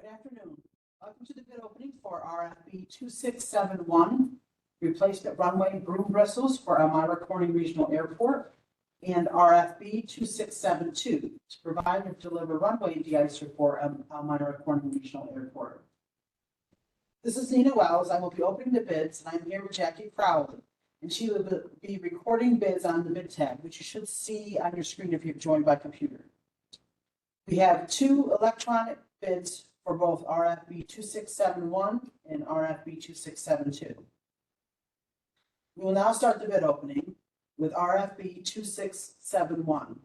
Good afternoon. Welcome to the bid opening for RFB 2671, replacement runway Broom Bristles for Elmira Corning Regional Airport, and RFB 2672 to provide and deliver runway de-icer for Elmira Corning Regional Airport. This is Nina Wells. I will be opening the bids, and I'm here with Jackie Crowley, and she will be recording bids on the bid tab, which you should see on your screen if you're joined by computer. We have two electronic bids for both RFB 2671 and RFB 2672. We will now start the bid opening with RFB 2671.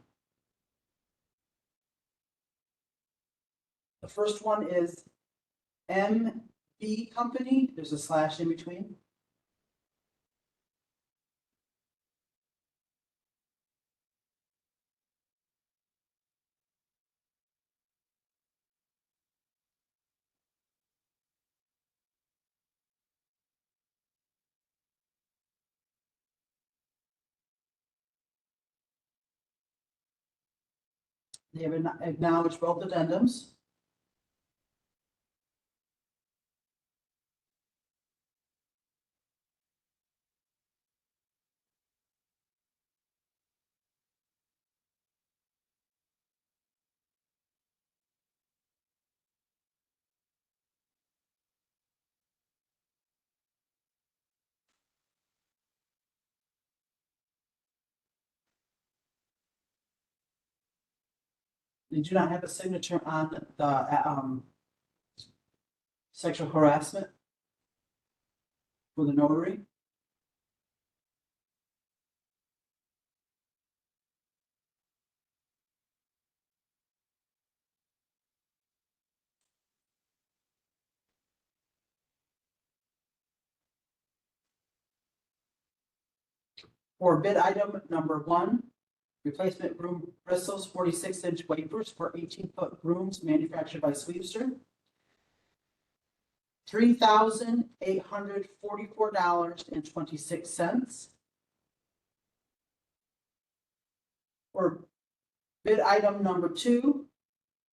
The first one is MB Company. There's a slash in between. They have acknowledged both addendums. They do not have a signature on the sexual harassment for the notary. For bid item number 1, replacement Broom Bristles 46-inch wafers for 18-foot brooms manufactured by Sweepster. $3,844.26. For bid item number 2,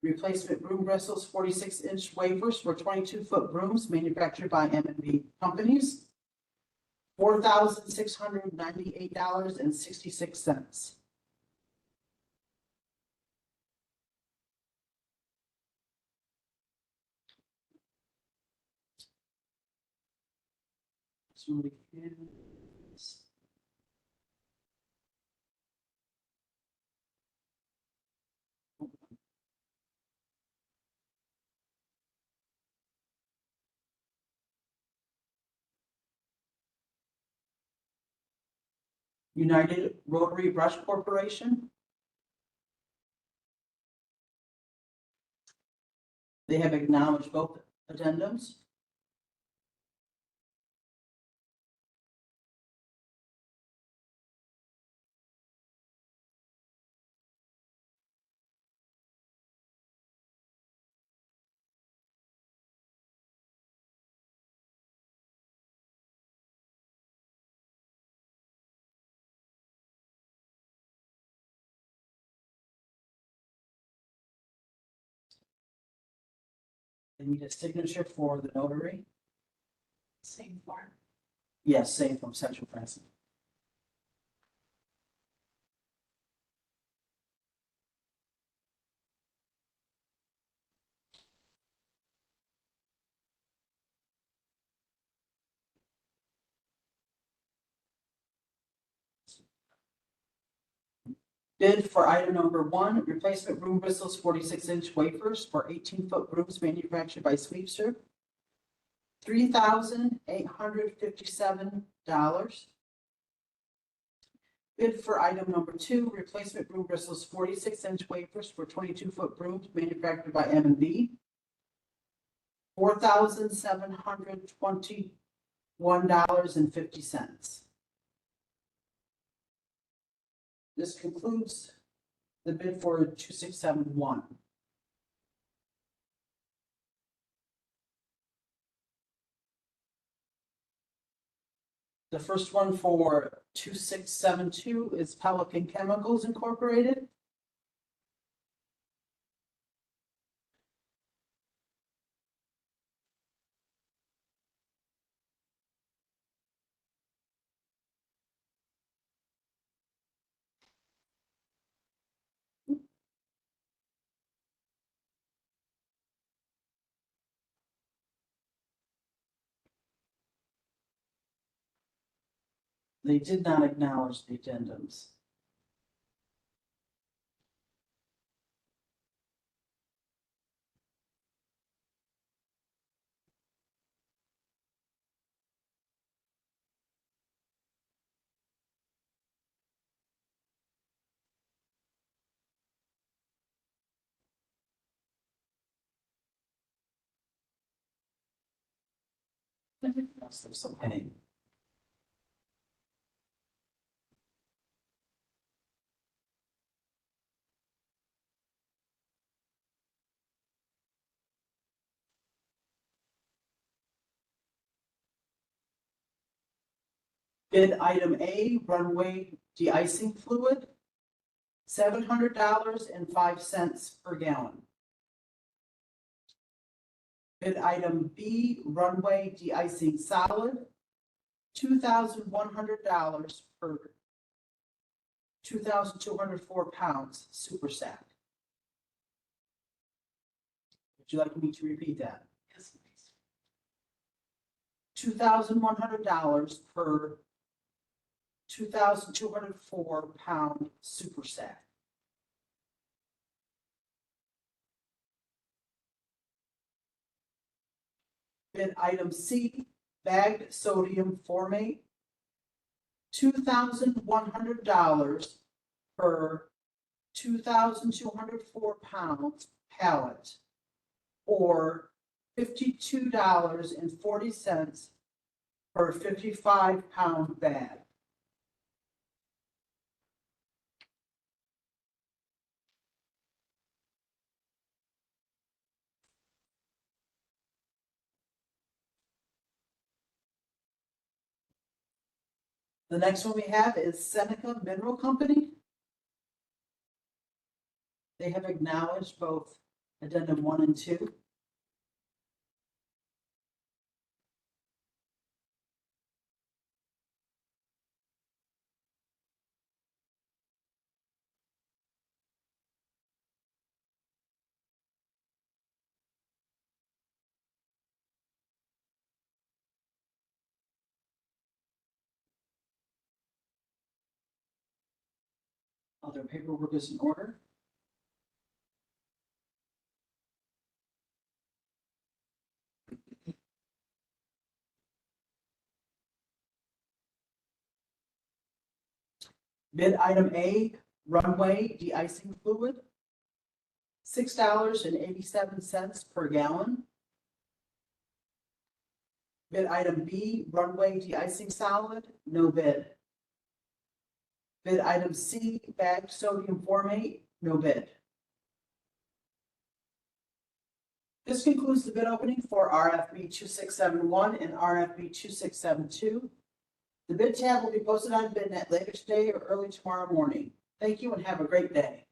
replacement Broom Bristles 46-inch wafers for 22-foot brooms manufactured by M&B Companies. $4,698.66. United Rotary Brush Corporation. They have acknowledged both addendums. They need a signature for the notary. Same form. Yes, same from Central Press. Bid for item number 1, replacement Broom Bristles 46-inch wafers for 18-foot brooms manufactured by Sweepster. $3,857. Bid for item number 2, replacement Broom Bristles 46-inch wafers for 22-foot brooms manufactured by M&B. $4,721.50. This concludes the bid for 2671. The first one for 2672 is Pelican Chemicals Incorporated. They did not acknowledge the addendums. Must have some pain. Bid item A, runway de-icing fluid, $700.05 per gallon. Bid item B, runway de-icing solid, $2,100 per 2,204 pounds super sack. Would you like me to repeat that? Yes, please. $2,100 per 2,204 pound super sack. Bid item C, bagged sodium formate, $2,100 per 2,204 pounds pallet, or $52.40 per 55-pound bag. The next one we have is Seneca Mineral Company. They have acknowledged both addendum 1 and 2. All their paperwork is in order. Bid item A, runway de-icing fluid, $6.87 per gallon. Bid item B, runway de-icing solid, no bid. Bid item C, bagged sodium formate, no bid. This concludes the bid opening for RFB 2671 and RFB 2672. The bid tab will be posted on BidNet later today or early tomorrow morning. Thank you and have a great day.